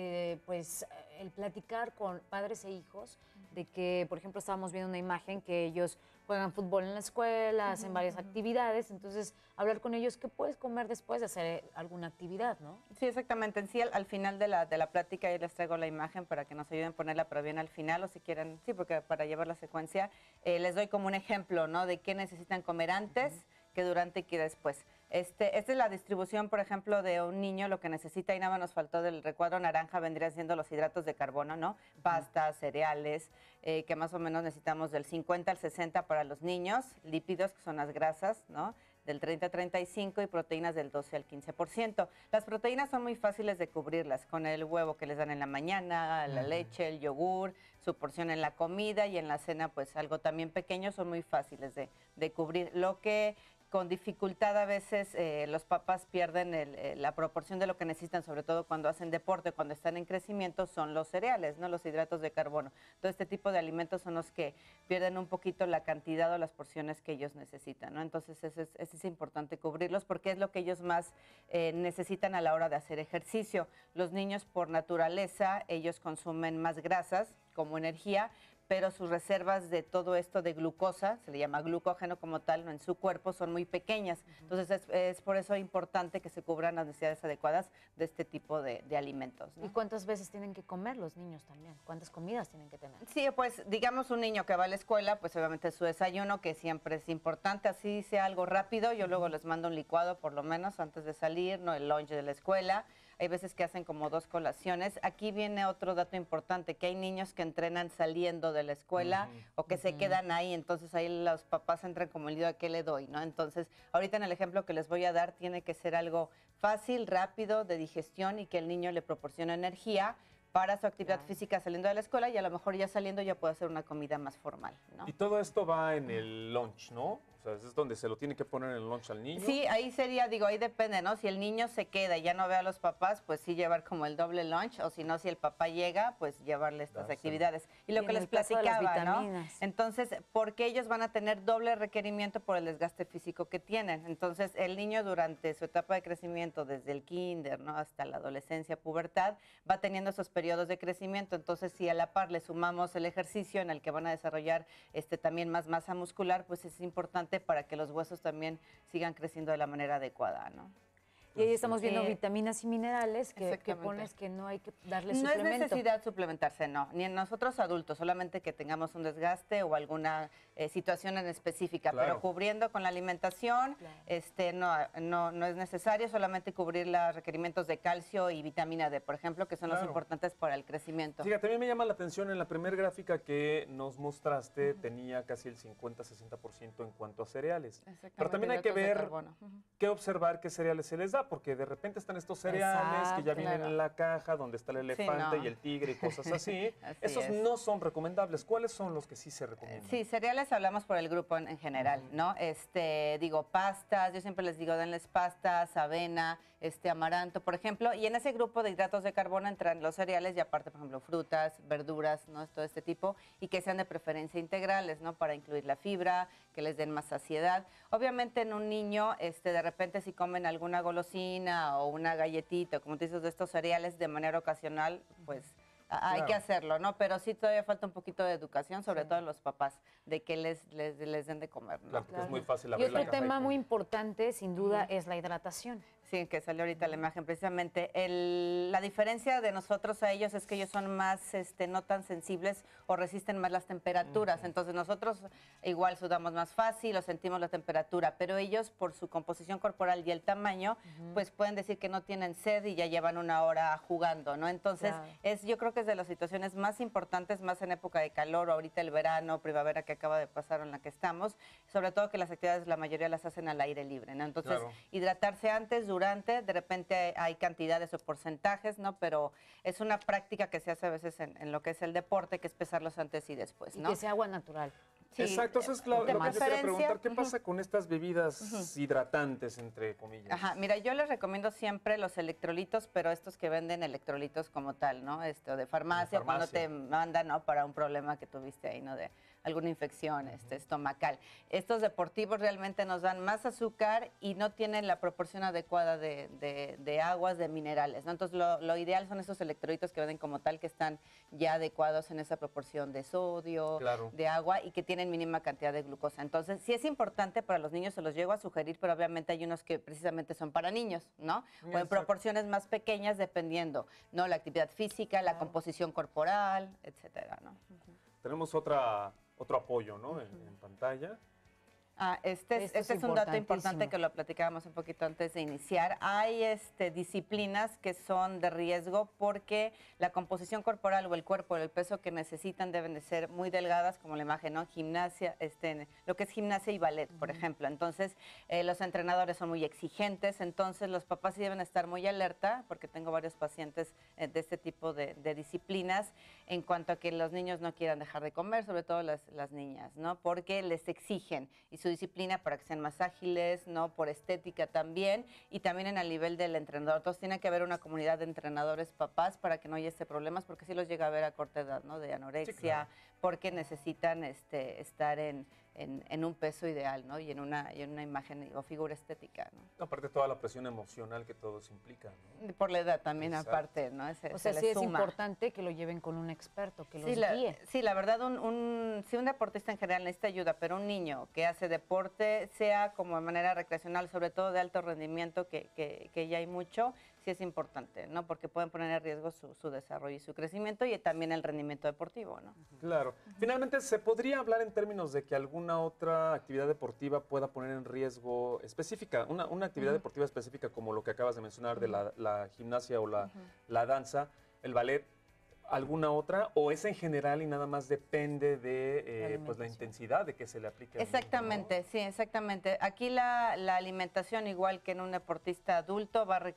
pues, el platicar con padres e hijos de que, por ejemplo, estábamos viendo una imagen que ellos juegan fútbol en la escuela, hacen varias actividades, entonces hablar con ellos qué puedes comer después de hacer alguna actividad, ¿no? Sí, exactamente. En sí, al final de la plática, ahí les traigo la imagen para que nos ayuden a ponerla, pero bien al final, o si quieren, sí, porque para llevar la secuencia, les doy como un ejemplo, ¿no? De qué necesitan comer antes, que durante y que después. Esta es la distribución, por ejemplo, de un niño, lo que necesita, y nada más nos faltó del recuadro naranja, vendrían siendo los hidratos de carbono, ¿no? Pastas, cereales, que más o menos necesitamos del 50 al 60 para los niños, lípidos, que son las grasas, ¿no? Del 30 a 35 y proteínas del 12 al 15%. Las proteínas son muy fáciles de cubrirlas con el huevo que les dan en la mañana, la leche, el yogur, su porción en la comida y en la cena, pues algo también pequeño, son muy fáciles de cubrir. Lo que con dificultad a veces los papás pierden la proporción de lo que necesitan, sobre todo cuando hacen deporte, cuando están en crecimiento, son los cereales, ¿no? Los hidratos de carbono. Todo este tipo de alimentos son los que pierden un poquito la cantidad o las porciones que ellos necesitan, ¿no? Entonces eso es importante cubrirlos porque es lo que ellos más necesitan a la hora de hacer ejercicio. Los niños por naturaleza, ellos consumen más grasas como energía, pero sus reservas de todo esto de glucosa, se le llama glucógeno como tal, en su cuerpo son muy pequeñas. Entonces es por eso importante que se cubran las necesidades adecuadas de este tipo de alimentos, ¿no? ¿Y cuántas veces tienen que comer los niños también? ¿Cuántas comidas tienen que tener? Sí, pues digamos un niño que va a la escuela, pues obviamente su desayuno, que siempre es importante, así sea algo rápido, yo luego les mando un licuado por lo menos antes de salir, no el lunch de la escuela. Hay veces que hacen como 2 colaciones. Aquí viene otro dato importante, que hay niños que entrenan saliendo de la escuela o que se quedan ahí, entonces ahí los papás entran como el lío a qué le doy, ¿no? Entonces, ahorita en el ejemplo que les voy a dar, tiene que ser algo fácil, rápido, de digestión y que el niño le proporcione energía para su actividad física saliendo de la escuela y a lo mejor ya saliendo ya puede hacer una comida más formal, ¿no? Y todo esto va en el lunch, ¿no? O sea, es donde se lo tiene que poner en el lunch al niño. Sí, ahí sería, digo, ahí depende, ¿no? Si el niño se queda y ya no ve a los papás, pues sí llevar como el doble lunch, o si no, si el papá llega, pues llevarle estas actividades. Y lo Y que en les el caso de las platicaba, ¿no? vitaminas. Entonces, porque ellos van a tener doble requerimiento por el desgaste físico que tienen. Entonces, el niño durante su etapa de crecimiento, desde el kinder, ¿no? Hasta la adolescencia, pubertad, va teniendo esos periodos de crecimiento. Entonces, si a la par le sumamos el ejercicio en el que van a desarrollar también más masa muscular, pues es importante para que los huesos también sigan creciendo de la manera adecuada, ¿no? Y ahí estamos viendo vitaminas y minerales que Exactamente. pones que no hay que darle No es suplemento. necesidad suplementarse, no, ni en nosotros adultos, solamente que tengamos un desgaste o alguna situación en específica, Claro. pero cubriendo con la alimentación, no es necesario, solamente cubrir los requerimientos de calcio y vitamina D, por ejemplo, que son los Claro. importantes para el crecimiento. Fíjate, a mí me llama la atención en la primera gráfica que nos mostraste, tenía casi el 50-60% en cuanto a cereales. Exactamente, Pero también hay que hidratos de ver carbono. Ujú. qué observar qué cereales se les da, porque de repente están estos cereales que ya Exacto, vienen claro. en la caja, donde está el elefante no. y el tigre y cosas así. Así Esos es. no son recomendables. ¿Cuáles son los que sí se recomiendan? Sí, cereales hablamos por el grupo en general, ¿no? Digo, pastas, yo siempre les digo, denles pastas, avena, amaranto, por ejemplo, y en ese grupo de hidratos de carbono entran los cereales y aparte, por ejemplo, frutas, verduras, ¿no? Todo este tipo, y que sean de preferencia integrales, ¿no? Para incluir la fibra, que les den más saciedad. Obviamente en un niño, de repente si comen alguna golosina o una galletita, como tú dices, de estos cereales de manera ocasional, pues hay que Claro. hacerlo, ¿no? Pero sí todavía falta un poquito de educación, sobre todo en los papás, de que les den de comer, ¿no? Claro, porque es muy fácil Y abrir la otro caja tema y- muy importante, sin duda, es la hidratación. Sí, que salió ahorita la imagen precisamente. La diferencia de nosotros a ellos es que ellos son más, no tan sensibles o resisten más las temperaturas. Entonces nosotros igual sudamos más fácil o sentimos la temperatura, pero ellos por su composición corporal y el tamaño, pues pueden decir que no tienen sed y ya llevan 1 hora jugando, ¿no? Entonces Claro. yo creo que es de las situaciones más importantes, más en época de calor, o ahorita el verano, primavera que acaba de pasar o en la que estamos, sobre todo que las actividades la mayoría las hacen al aire libre, ¿no? Entonces Claro. hidratarse antes, durante, de repente hay cantidades o porcentajes, ¿no? Pero es una práctica que se hace a veces en lo que es el deporte, que es pesarlos antes y después, Y ¿no? que sea agua natural. Sí, Exacto, eso es lo de que yo quería preferencia, preguntar. ¿Qué ujú. pasa con estas bebidas hidratantes, entre comillas? Ajá, mira, yo les recomiendo siempre los electrolitos, pero estos que venden electrolitos como tal, ¿no? O de farmacia, De cuando farmacia. te mandan, ¿no? Para un problema que tuviste ahí, ¿no? De alguna infección estomacal. Estos deportivos realmente nos dan más azúcar y no tienen la proporción adecuada de aguas, de minerales, ¿no? Entonces, lo ideal son esos electrolitos que venden como tal, que están ya adecuados en esa proporción de sodio, Claro. de agua y que tienen mínima cantidad de glucosa. Entonces, sí es importante para los niños, se los llego a sugerir, pero obviamente hay unos que precisamente son para niños, ¿no? O en Exacto. proporciones más pequeñas, dependiendo, ¿no? La actividad física, la composición corporal, etcétera, ¿no? Tenemos otro apoyo, ¿no? En pantalla. Este Esto es es un dato importante importantísimo. que lo platicábamos un poquito antes de iniciar. Hay disciplinas que son de riesgo porque la composición corporal o el cuerpo, el peso que necesitan deben de ser muy delgadas, como la imagen, ¿no? Gimnasia, lo que es gimnasia y ballet, por ejemplo. Entonces, los entrenadores son muy exigentes, entonces los papás sí deben estar muy alerta, porque tengo varios pacientes de este tipo de disciplinas, en cuanto a que los niños no quieran dejar de comer, sobre todo las niñas, ¿no? Porque les exigen y su disciplina para que sean más ágiles, ¿no? Por estética también, y también en el nivel del entrenador. Entonces tiene que haber una comunidad de entrenadores papás para que no haya problemas, porque sí los llega a ver a corta edad, ¿no? De anorexia, Sí, claro. porque necesitan estar en un peso ideal, ¿no? Y en una imagen o figura estética, ¿no? Aparte toda la presión emocional que todo eso implica, ¿no? Por la edad también, Exacto. aparte, ¿no? O sea, se sí le es suma. importante que lo lleven con un experto, que los guíe. Sí, la verdad, si un deportista en general necesita ayuda, pero un niño que hace deporte, sea como de manera recreacional, sobre todo de alto rendimiento, que ya hay mucho, sí es importante, ¿no? Porque pueden poner en riesgo su desarrollo y su crecimiento y también el rendimiento deportivo, ¿no? Claro. Finalmente, ¿se podría hablar en términos de que alguna otra actividad deportiva pueda poner en riesgo específica, una actividad deportiva específica como lo que acabas de mencionar de la gimnasia o la danza, el ballet, alguna otra, o es en general y nada más depende de pues, la intensidad de que se le aplique? Exactamente, al niño, sí, exactamente. Aquí la alimentación, igual que en un deportista adulto, va a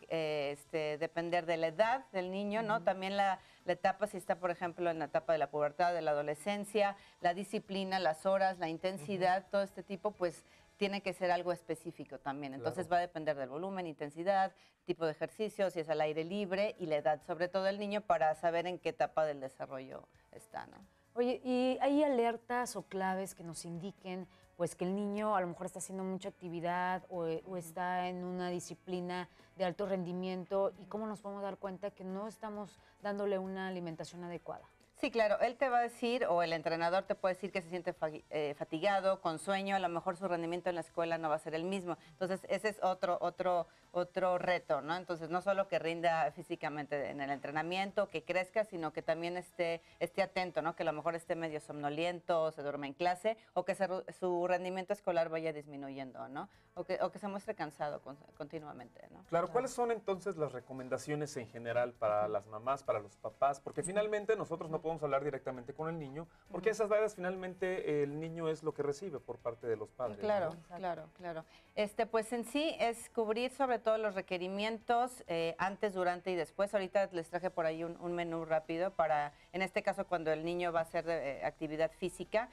depender de la edad del niño, ¿no? También la etapa, si está, por ejemplo, en la etapa de la pubertad, de la adolescencia, la disciplina, las horas, la intensidad, todo este tipo, pues tiene que ser algo específico también. Entonces va a depender del volumen, intensidad, tipo de ejercicio, si es al aire libre y la edad, sobre todo el niño, para saber en qué etapa del desarrollo está, ¿no? Oye, ¿y hay alertas o claves que nos indiquen pues que el niño a lo mejor está haciendo mucha actividad o está en una disciplina de alto rendimiento y cómo nos podemos dar cuenta que no estamos dándole una alimentación adecuada? Sí, claro, él te va a decir, o el entrenador te puede decir que se siente fatigado, con sueño, a lo mejor su rendimiento en la escuela no va a ser el mismo. Entonces, ese es otro reto, ¿no? Entonces, no solo que rinda físicamente en el entrenamiento, que crezca, sino que también esté atento, ¿no? Que a lo mejor esté medio somnoliento, o se duerme en clase, o que su rendimiento escolar vaya disminuyendo, ¿no? O que se muestre cansado continuamente, ¿no? Claro, ¿cuáles son entonces las recomendaciones en general para las mamás, para los papás? Porque finalmente nosotros no podemos hablar directamente con el niño, porque esas edades finalmente el niño es lo que recibe por parte de los padres. Claro, ¿no? claro. Pues en sí es cubrir sobre todo los requerimientos antes, durante y después. Ahorita les traje por ahí un menú rápido para, en este caso, cuando el niño va a hacer actividad física,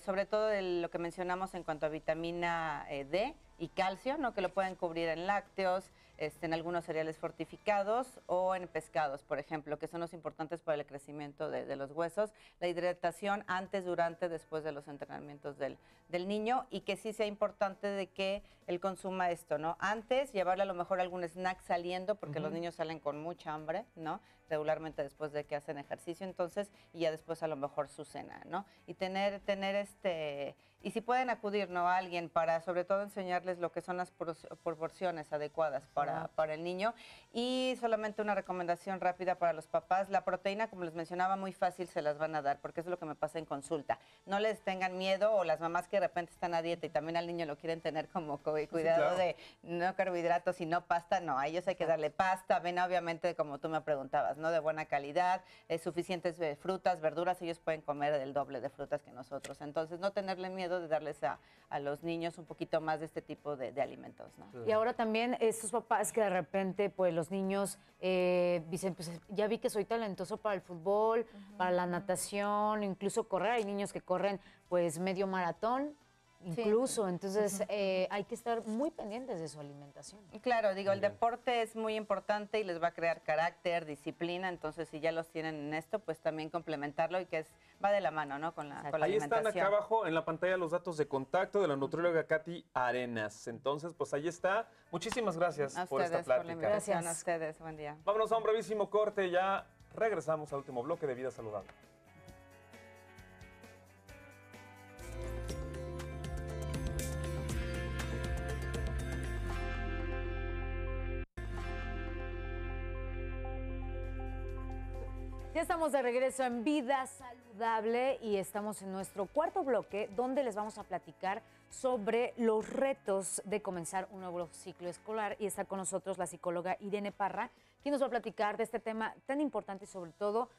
sobre todo lo que mencionamos en cuanto a vitamina D y calcio, ¿no? Que lo pueden cubrir en lácteos, en algunos cereales fortificados o en pescados, por ejemplo, que son los importantes para el crecimiento de los huesos, la hidratación antes, durante, después de los entrenamientos del niño, y que sí sea importante de que él consuma esto, ¿no? Antes, llevarle a lo mejor algún snack saliendo, porque los niños salen con mucha hambre, ¿no? Regularmente después de que hacen ejercicio, entonces, y ya después a lo mejor su cena, ¿no? Y tener y si pueden acudir, ¿no? A alguien para, sobre todo, enseñarles lo que son las proporciones adecuadas para el niño. Y solamente una recomendación rápida para los papás, la proteína, como les mencionaba, muy fácil se las van a dar, porque eso es lo que me pasa en consulta. No les tengan miedo, o las mamás que de repente están a dieta y también al niño lo quieren tener como cuidado de no carbohidratos y no pasta, no, a ellos hay que darle pasta, avena, obviamente, como tú me preguntabas, ¿no? De buena calidad, suficientes frutas, verduras, ellos pueden comer el doble de frutas que nosotros. Entonces, no tenerle miedo de darles a los niños un poquito más de este tipo de alimentos, ¿no? Y ahora también estos papás que de repente, pues los niños dicen, pues ya vi que soy talentoso para el fútbol, para la natación, incluso correr. Hay niños que corren pues medio maratón, incluso. Entonces hay que estar muy pendientes de su alimentación. Claro, digo, el deporte es muy importante y les va a crear carácter, disciplina. Entonces, si ya los tienen en esto, pues también complementarlo y que va de la mano, ¿no? Con la Ahí alimentación. están acá abajo en la pantalla los datos de contacto de la nutrióloga Katy Arenas. Entonces, pues ahí está. Muchísimas gracias A por esta ustedes, por la plática. invitación. Gracias. A ustedes, buen día. Vámonos a un brevísimo corte, ya regresamos al último bloque de Vida Saludable. Ya estamos de regreso en Vida Saludable y estamos en nuestro cuarto bloque donde les vamos a platicar sobre los retos de comenzar un nuevo ciclo escolar, y está con nosotros la psicóloga Irene Parra, quien nos va a platicar de este tema tan importante y sobre todo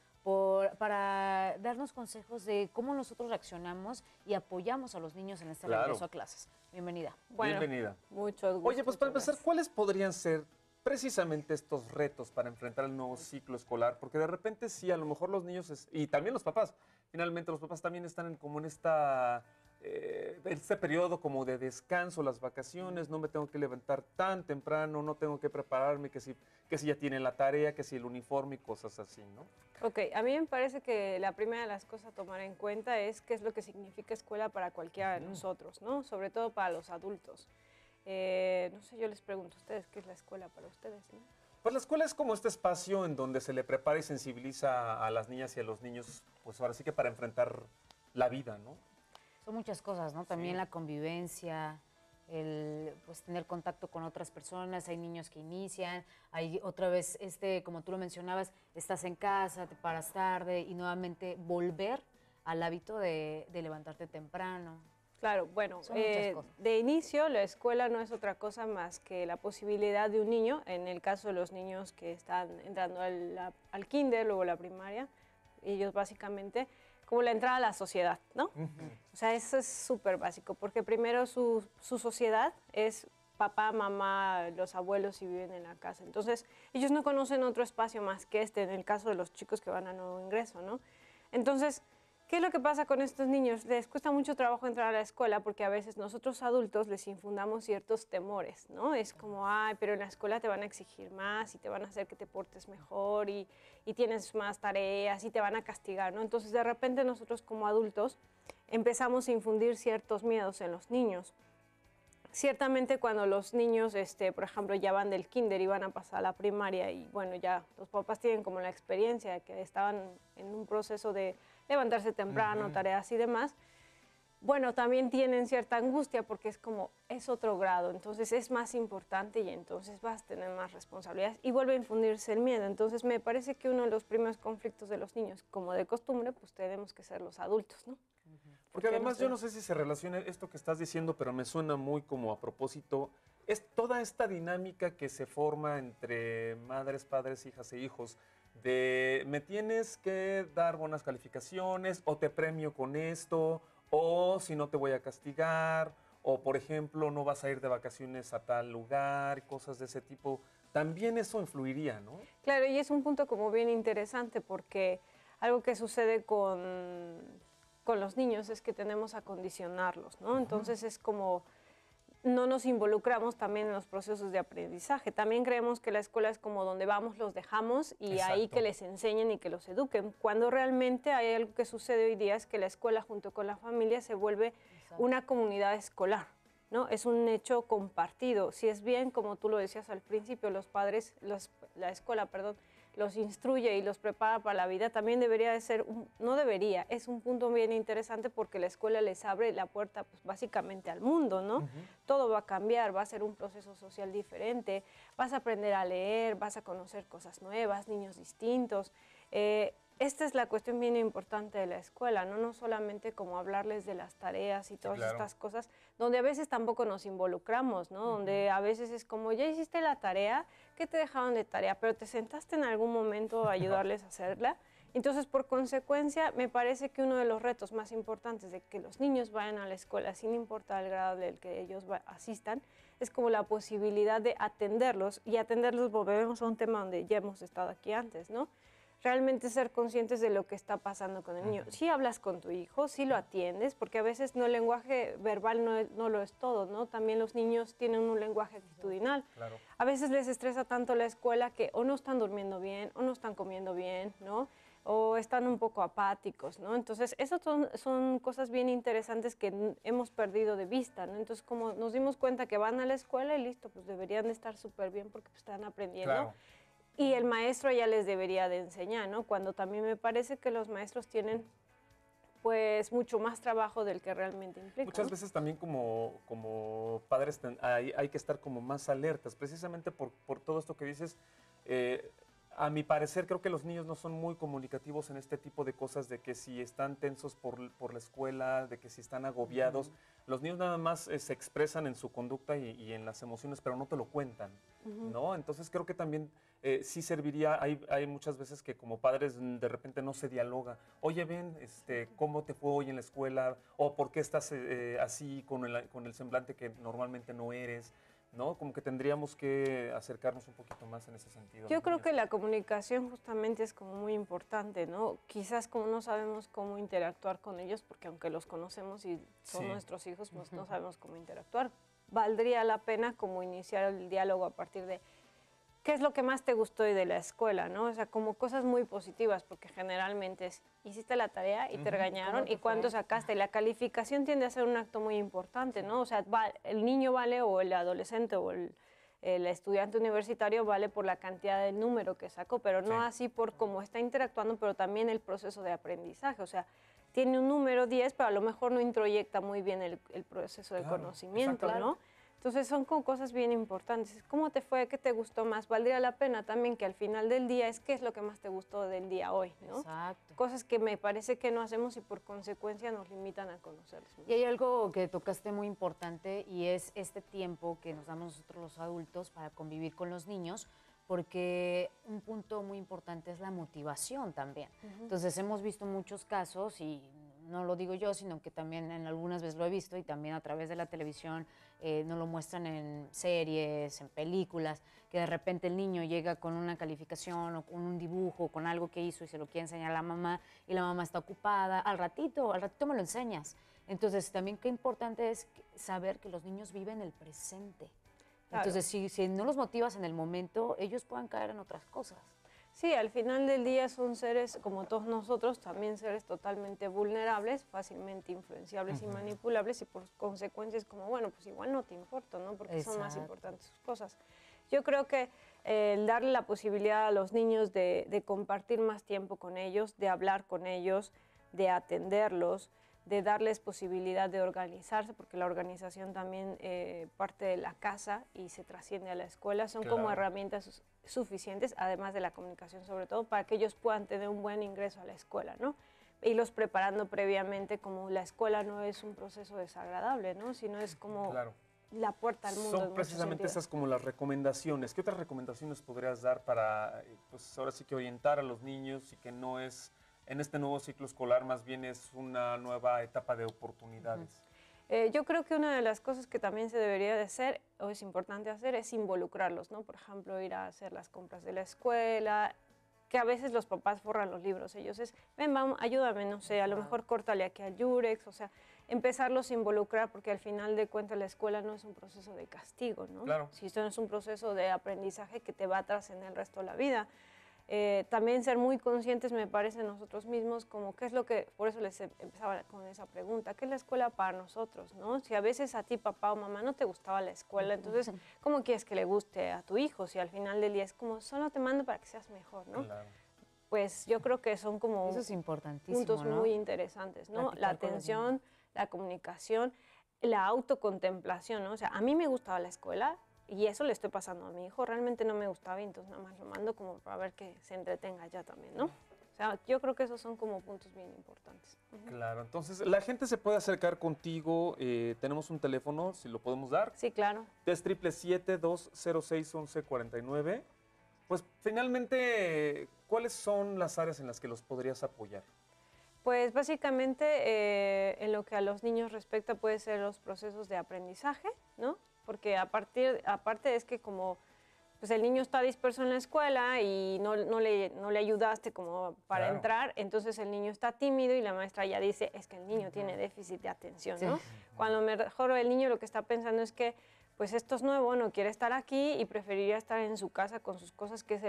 para darnos consejos de cómo nosotros reaccionamos y apoyamos a los niños en este regreso a clases. Bienvenida. Bienvenida. Mucho gusto. Oye, pues para empezar, ¿cuáles podrían ser precisamente estos retos para enfrentar el nuevo ciclo escolar? Porque de repente sí, a lo mejor los niños y también los papás, finalmente los papás también están como en esta este periodo como de descanso, las vacaciones, no me tengo que levantar tan temprano, no tengo que prepararme, que si ya tienen la tarea, que si el uniforme y cosas así, ¿no? Ok, a mí me parece que la primera de las cosas a tomar en cuenta es qué es lo que significa escuela para cualquiera de nosotros, ¿no? Sobre todo para los adultos. No sé, yo les pregunto a ustedes, ¿qué es la escuela para ustedes, no? Pues la escuela es como este espacio en donde se le prepara y sensibiliza a las niñas y a los niños, pues ahora sí que para enfrentar la vida, ¿no? Son muchas cosas, ¿no? También la convivencia, el pues tener contacto con otras personas, hay niños que inician, hay otra vez, como tú lo mencionabas, estás en casa, te paras tarde y nuevamente volver al hábito de levantarte temprano. Claro, bueno, Son muchas cosas. de inicio la escuela no es otra cosa más que la posibilidad de un niño, en el caso de los niños que están entrando al kinder, luego la primaria, ellos básicamente, como la entrada a la sociedad, ¿no? O sea, eso es súper básico, porque primero su sociedad es papá, mamá, los abuelos y viven en la casa. Entonces, ellos no conocen otro espacio más que en el caso de los chicos que van a nuevo ingreso, ¿no? Entonces, ¿qué es lo que pasa con estos niños? Les cuesta mucho trabajo entrar a la escuela porque a veces nosotros adultos les infundamos ciertos temores, ¿no? Es como, ay, pero en la escuela te van a exigir más y te van a hacer que te portes mejor y tienes más tareas y te van a castigar, ¿no? Entonces, de repente nosotros como adultos empezamos a infundir ciertos miedos en los niños. Ciertamente cuando los niños, por ejemplo, ya van del kinder y van a pasar a la primaria y, bueno, ya los papás tienen como la experiencia de que estaban en un proceso de levantarse temprano, tareas y demás, bueno, también tienen cierta angustia porque es otro grado, entonces es más importante y entonces vas a tener más responsabilidades y vuelve a infundirse el miedo. Entonces me parece que uno de los primeros conflictos de los niños, como de costumbre, pues tenemos que ser los adultos, ¿no? Porque además yo no sé si se relaciona esto que estás diciendo, pero me suena muy como a propósito, es toda esta dinámica que se forma entre madres, padres, hijas e hijos, de me tienes que dar buenas calificaciones, o te premio con esto, o si no te voy a castigar, o por ejemplo no vas a ir de vacaciones a tal lugar, cosas de ese tipo. También eso influiría, ¿no? Claro, y es un punto como bien interesante porque algo que sucede con los niños es que tendemos a condicionarlos, ¿no? Entonces es como no nos involucramos también en los procesos de aprendizaje. También creemos que la escuela es como donde vamos, los dejamos y ahí que les enseñen y que los eduquen. Cuando realmente hay algo que sucede hoy día es que la escuela junto con la familia se vuelve una comunidad escolar, ¿no? Es un hecho compartido. Si es bien, como tú lo decías al principio, los padres, la escuela, perdón, los instruye y los prepara para la vida, también debería de ser, no debería, es un punto bien interesante porque la escuela les abre la puerta pues, básicamente al mundo, ¿no? Todo va a cambiar, va a ser un proceso social diferente, vas a aprender a leer, vas a conocer cosas nuevas, niños distintos. Esta es la cuestión bien importante de la escuela, ¿no? No solamente como hablarles de las tareas y todas estas cosas, donde a veces tampoco nos involucramos, ¿no? Donde a veces es como, ya hiciste la tarea, ¿qué te dejaron de tarea? Pero te sentaste en algún momento a ayudarles a hacerla. Entonces, por consecuencia, me parece que uno de los retos más importantes de que los niños vayan a la escuela, sin importar el grado del que ellos asistan, es como la posibilidad de atenderlos, y atenderlos, volvemos a un tema donde ya hemos estado aquí antes, ¿no? Realmente ser conscientes de lo que está pasando con el niño. Sí hablas con tu hijo, sí lo atiendes, porque a veces no, el lenguaje verbal no lo es todo, ¿no? También los niños tienen un lenguaje actitudinal. Claro. A veces les estresa tanto la escuela que o no están durmiendo bien, o no están comiendo bien, ¿no? O están un poco apáticos, ¿no? Entonces, esas son cosas bien interesantes que hemos perdido de vista, ¿no? Entonces, como nos dimos cuenta que van a la escuela y listo, pues deberían de estar súper bien porque pues, están aprendiendo. Claro. Y el maestro ya les debería de enseñar, ¿no? Cuando también me parece que los maestros tienen pues mucho más trabajo del que realmente implica. Muchas veces también como padres hay que estar como más alertas, precisamente por todo esto que dices. A mi parecer, creo que los niños no son muy comunicativos en este tipo de cosas, de que si están tensos por la escuela, de que si están agobiados. Los niños nada más se expresan en su conducta y en las emociones, pero no te lo cuentan, ¿no? Entonces creo que también sí serviría, hay muchas veces que como padres de repente no se dialoga. Oye, ven, ¿cómo te fue hoy en la escuela? ¿O por qué estás así con el semblante que normalmente no eres? ¿no? Como que tendríamos que acercarnos un poquito más en ese sentido. Yo creo que la comunicación justamente es como muy importante, ¿no? Quizás como no sabemos cómo interactuar con ellos, porque aunque los conocemos y son Sí. nuestros hijos, pues no sabemos cómo interactuar. Valdría la pena como iniciar el diálogo a partir de qué es lo que más te gustó hoy de la escuela, ¿no? O sea, como cosas muy positivas, porque generalmente es, hiciste la tarea y te regañaron, y cuánto sacaste. La calificación tiende a ser un acto muy importante, ¿no? O sea, el niño vale, o el adolescente, o el estudiante universitario vale por la cantidad de número que sacó, pero no así por cómo está interactuando, pero también el proceso de aprendizaje. O sea, tiene un número 10, pero a lo mejor no introyecta muy bien el proceso de conocimiento, ¿no? Entonces son como cosas bien importantes. ¿Cómo te fue? ¿Qué te gustó más? Valdría la pena también que al final del día es qué es lo que más te gustó del día hoy, ¿no? Exacto. Cosas que me parece que no hacemos y por consecuencia nos limitan a conocerlos. Y hay algo que tocaste muy importante y es este tiempo que nos damos nosotros los adultos para convivir con los niños, porque un punto muy importante es la motivación también. Entonces hemos visto muchos casos, y no lo digo yo, sino que también en algunas veces lo he visto y también a través de la televisión nos lo muestran en series, en películas, que de repente el niño llega con una calificación o con un dibujo, con algo que hizo y se lo quiere enseñar a la mamá y la mamá está ocupada. Al ratito me lo enseñas. Entonces también qué importante es saber que los niños viven el presente. Claro. Entonces si no los motivas en el momento, ellos puedan caer en otras cosas. Sí, al final del día son seres, como todos nosotros, también seres totalmente vulnerables, fácilmente influenciables y manipulables, y por consecuencia es como, bueno, pues igual no te importa, ¿no? Porque son más importantes sus cosas. Yo creo que el darle la posibilidad a los niños de compartir más tiempo con ellos, de hablar con ellos, de atenderlos, de darles posibilidad de organizarse, porque la organización también parte de la casa y se trasciende a la escuela, son como herramientas suficientes, además de la comunicación sobre todo, para que ellos puedan tener un buen ingreso a la escuela, ¿no? Irlos preparando previamente, como la escuela no es un proceso desagradable, ¿no? Sino es como la puerta al mundo. Son precisamente esas como las recomendaciones. ¿Qué otras recomendaciones podrías dar para, pues ahora sí que orientar a los niños y que no es, en este nuevo ciclo escolar, más bien es una nueva etapa de oportunidades? Yo creo que una de las cosas que también se debería de hacer, o es importante hacer, es involucrarlos, ¿no? Por ejemplo, ir a hacer las compras de la escuela, que a veces los papás forran los libros. Ellos es, ven, vamos, ayúdame, no sé, a lo mejor córtale aquí al Yurex, o sea, empezarlos a involucrar, porque al final de cuentas la escuela no es un proceso de castigo, ¿no? Claro. Si esto no es un proceso de aprendizaje que te va a trascender el resto de la vida. También ser muy conscientes, me parece, nosotros mismos, como qué es lo que, por eso les empezaba con esa pregunta, ¿qué es la escuela para nosotros? ¿No? Si a veces a ti, papá o mamá, no te gustaba la escuela, entonces, ¿cómo quieres que le guste a tu hijo? Si al final del día es como, solo te mando para que seas mejor, ¿no? Claro. Pues yo creo que son como Eso es importantísimo, puntos ¿no? muy interesantes, ¿no? Platicar La con los atención, la comunicación, la autocontemplación, ¿no? O sea, a mí me gustaba la escuela, y eso le estoy pasando a mi hijo, realmente no me gustaba y entonces nada más lo mando como para ver que se entretenga ya también, ¿no? O sea, yo creo que esos son como puntos bien importantes. Claro, entonces la gente se puede acercar contigo, tenemos un teléfono, si lo podemos dar, Sí, claro. es 777-206-1149. Pues finalmente, ¿cuáles son las áreas en las que los podrías apoyar? Pues básicamente en lo que a los niños respecta puede ser los procesos de aprendizaje, ¿no? Porque aparte es que como pues el niño está disperso en la escuela y no le ayudaste como para entrar, entonces el niño está tímido y la maestra ya dice, es que el niño tiene déficit de atención, ¿no? Cuando mejor el niño lo que está pensando es que pues esto es nuevo, no quiere estar aquí y preferiría estar en su casa con sus cosas, que es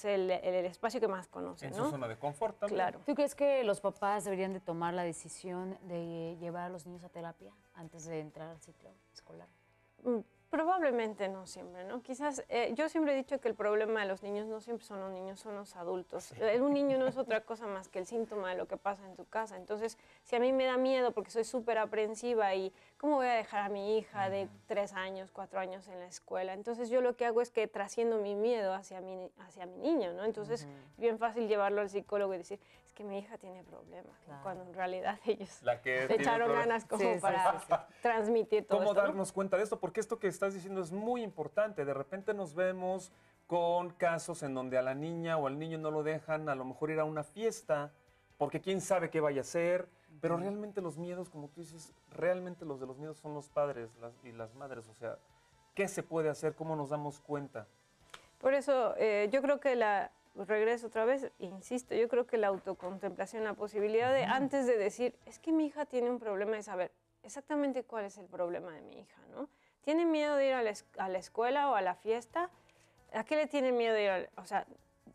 el espacio que más conoce, En ¿no? su zona de confort también. Claro. ¿Tú crees que los papás deberían de tomar la decisión de llevar a los niños a terapia antes de entrar al ciclo escolar? Probablemente no siempre, ¿no? Quizás, yo siempre he dicho que el problema de los niños no siempre son los niños, son los adultos. Un niño no es otra cosa más que el síntoma de lo que pasa en tu casa. Entonces, si a mí me da miedo porque soy súper aprensiva y ¿cómo voy a dejar a mi hija de 3 años, 4 años en la escuela? Entonces, yo lo que hago es que trasciendo mi miedo hacia mi niño, ¿no? Entonces, es bien fácil llevarlo al psicólogo y decir, es que mi hija tiene problemas, ¿no? Cuando en realidad ellos La que le tiene echaron problemas. ganas como para transmitir todo ¿Cómo esto, ¿no? darnos cuenta de esto? Porque esto que estás diciendo es muy importante. De repente nos vemos con casos en donde a la niña o al niño no lo dejan a lo mejor ir a una fiesta, porque quién sabe qué vaya a hacer, pero realmente los miedos, como tú dices, realmente los de los miedos son los padres y las madres. O sea, ¿Qué se puede hacer? ¿Cómo nos damos cuenta? Por eso yo creo que regreso otra vez, insisto, yo creo que la autocontemplación, la posibilidad de antes de decir, es que mi hija tiene un problema, de saber exactamente cuál es el problema de mi hija, ¿no? ¿Tiene miedo de ir a la escuela o a la fiesta? ¿A qué le tiene miedo de ir? O sea,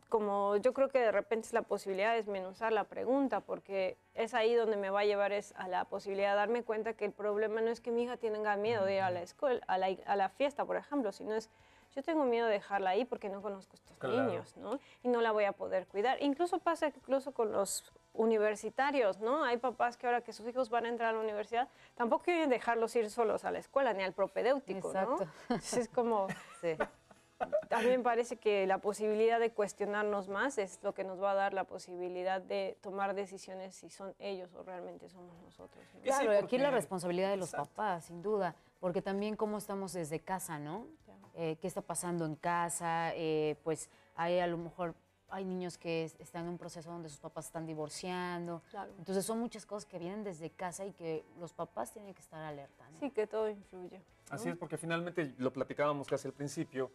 como yo creo que de repente es la posibilidad de desmenuzar la pregunta, porque es ahí donde me va a llevar a la posibilidad de darme cuenta que el problema no es que mi hija tenga miedo de ir a la escuela, a la fiesta, por ejemplo, sino es yo tengo miedo de dejarla ahí porque no conozco a estos niños, ¿no? Y no la voy a poder cuidar. Incluso pasa con los universitarios, ¿no? Hay papás que ahora que sus hijos van a entrar a la universidad, tampoco quieren dejarlos ir solos a la escuela ni al propedéutico, Exacto. ¿no? Entonces es como... Sí. A mí me parece que la posibilidad de cuestionarnos más es lo que nos va a dar la posibilidad de tomar decisiones si son ellos o realmente somos nosotros, ¿no? Claro, Sí, y aquí la porque- responsabilidad de los papás, sin duda, porque también cómo estamos desde casa, ¿no? ¿Qué está pasando en casa? Pues hay a lo mejor hay niños que están en un proceso donde sus papás están divorciando. Claro. Entonces son muchas cosas que vienen desde casa y que los papás tienen que estar alerta, ¿no? Sí, que todo influye. ¿no? Así es, porque finalmente lo platicábamos casi al principio,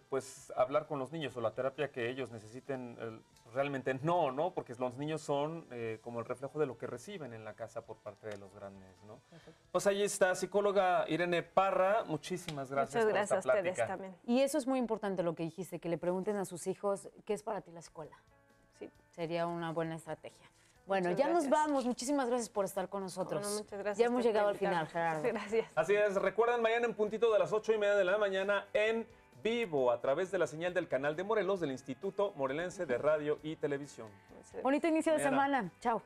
pues hablar con los niños o la terapia que ellos necesiten, realmente no, porque los niños son como el reflejo de lo que reciben en la casa por parte de los grandes, ¿no? Pues ahí está, psicóloga Irene Parra, muchísimas gracias Muchas por esta gracias a ustedes plática. también. Y eso es muy importante lo que dijiste, que le pregunten a sus hijos qué es para ti la escuela. Sí. Sería una buena estrategia. Bueno, Muchas ya nos gracias. vamos. Muchísimas gracias por estar con nosotros. Bueno, muchas gracias Ya hemos por llegado al final, invitarme. Gerardo. Gracias. Así es, recuerdan mañana en puntito de las 8:30 de la mañana en vivo a través de la señal del canal de Morelos del Instituto Morelense de Radio y Televisión. Bonito inicio de Mañana. semana. Chao.